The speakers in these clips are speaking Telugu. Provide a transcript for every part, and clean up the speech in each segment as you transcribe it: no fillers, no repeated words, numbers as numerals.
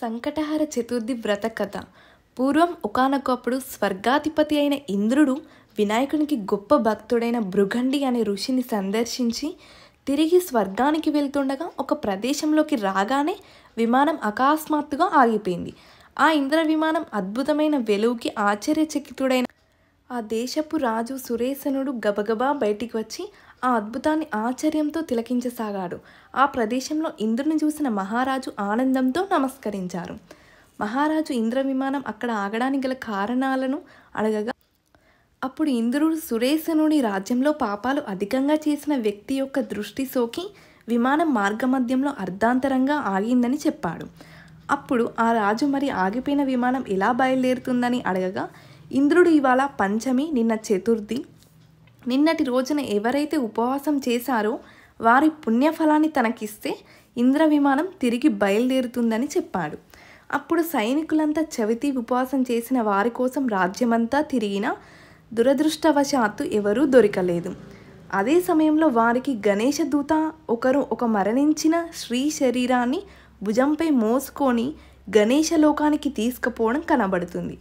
సంకటహర చతుర్థి వ్రత కథ. పూర్వం ఒకానొకప్పుడు స్వర్గాధిపతి అయిన ఇంద్రుడు వినాయకునికి గొప్ప భక్తుడైన భృగండి అనే ఋషిని సందర్శించి తిరిగి స్వర్గానికి వెళ్తుండగా ఒక ప్రదేశంలోకి రాగానే విమానం అకస్మాత్తుగా ఆగిపోయింది. ఆ ఇంద్ర విమానం అద్భుతమైన వెలుగుకి ఆశ్చర్యచకితుడైన ఆ దేశపు రాజు సురేశనుడు గబగబా బయటికి వచ్చి ఆ అద్భుతాన్ని ఆశ్చర్యంతో తిలకించసాగాడు. ఆ ప్రదేశంలో ఇంద్రుని చూసిన మహారాజు ఆనందంతో నమస్కరించారు. మహారాజు ఇంద్ర విమానం అక్కడ ఆగడానికి గల కారణాలను అడగగా అప్పుడు ఇంద్రుడు సురేశనుడి రాజ్యంలో పాపాలు అధికంగా చేసిన వ్యక్తి యొక్క దృష్టి సోకి విమానం మార్గమధ్యంలో అర్ధాంతరంగా ఆగిందని చెప్పాడు. అప్పుడు ఆ రాజు మరి ఆగిపోయిన విమానం ఎలా బయలుదేరుతుందని అడగగా ఇంద్రుడు ఇవాళ పంచమి, నిన్న చతుర్థి, నిన్నటి రోజున ఎవరైతే ఉపవాసం చేశారో వారి పుణ్యఫలాన్ని తనకిస్తే ఇంద్ర విమానం తిరిగి బయలుదేరుతుందని చెప్పాడు. అప్పుడు సైనికులంతా చవితి ఉపవాసం చేసిన వారి కోసం రాజ్యమంతా తిరిగినా దురదృష్టవశాత్తు ఎవరూ దొరకలేదు. అదే సమయంలో వారికి గణేశ దూత ఒకరు ఒక మరణించిన స్త్రీ శరీరాన్ని భుజంపై మోసుకొని గణేశ లోకానికి తీసుకుపోవడం కనబడుతుంది.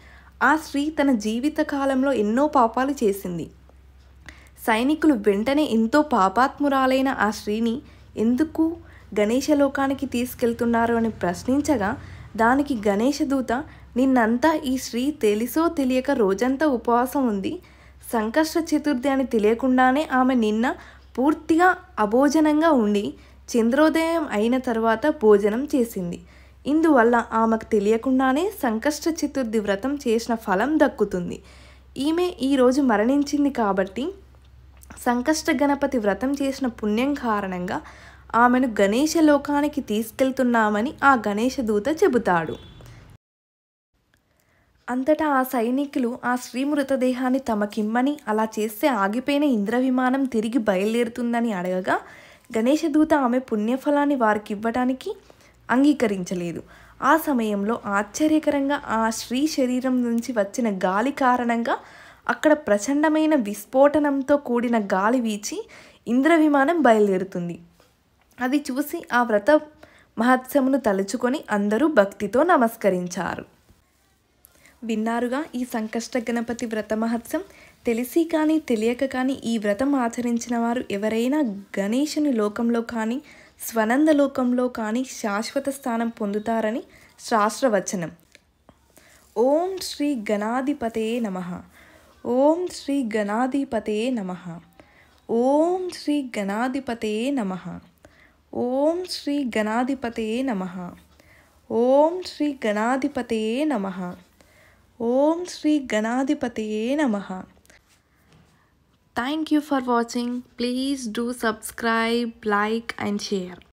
ఆ స్త్రీ తన జీవిత కాలంలో ఎన్నో పాపాలు చేసింది. సైనికులు వెంటనే ఎంతో పాపాత్మురాలైన ఆ స్త్రీని ఎందుకు గణేశలోకానికి తీసుకెళ్తున్నారు అని ప్రశ్నించగా దానికి గణేశదూత, నిన్నంతా ఈ స్త్రీ తెలిసో తెలియక రోజంతా ఉపవాసం ఉంది. సంకష్ట చతుర్థి అని తెలియకుండానే ఆమె నిన్న పూర్తిగా అభోజనంగా ఉండి చంద్రోదయం అయిన తర్వాత భోజనం చేసింది. ఇందువల్ల ఆమెకు తెలియకుండానే సంకష్ట చతుర్థి వ్రతం చేసిన ఫలం దక్కుతుంది. ఈమె ఈరోజు మరణించింది కాబట్టి సంకష్ట గణపతి వ్రతం చేసిన పుణ్యం కారణంగా ఆమెను గణేశ లోకానికి తీసుకెళ్తున్నామని ఆ గణేశ దూత చెబుతాడు. అంతటా ఆ సైనికులు ఆ స్త్రీ మృతదేహాన్ని తమకిమ్మని, అలా చేస్తే ఆగిపోయిన ఇంద్ర విమానం తిరిగి బయలుదేరుతుందని అడగగా గణేశదూత ఆమె పుణ్యఫలాన్ని వారికి ఇవ్వడానికి అంగీకరించలేదు. ఆ సమయంలో ఆశ్చర్యకరంగా ఆ స్త్రీ శరీరం నుంచి వచ్చిన గాలి కారణంగా అక్కడ ప్రచండమైన విస్ఫోటనంతో కూడిన గాలి వీచి ఇంద్ర విమానం బయలుదేరుతుంది. అది చూసి ఆ వ్రత మహత్సమును తలుచుకొని అందరూ భక్తితో నమస్కరించారు. విన్నారుగా ఈ సంకష్ట గణపతి వ్రత మహత్సం. తెలిసి కానీ తెలియక కానీ ఈ వ్రతం ఆచరించిన వారు ఎవరైనా గణేశుని లోకంలో కానీ స్వనంద లోకంలో కానీ శాశ్వత స్థానం పొందుతారని శాస్త్రవచనం. ఓం శ్రీ గణాధిపతయే నమః. ఓం శ్రీ గణాధిపతయే నమః. ఓం శ్రీ గణాధిపతయే నమః. ఓం శ్రీ గణాధిపతయే నమః. ఓం శ్రీ గణాధిపతయే నమః. ఓం శ్రీ గణాధిపతయే నమః. Thank you for watching. Please do subscribe, like and share.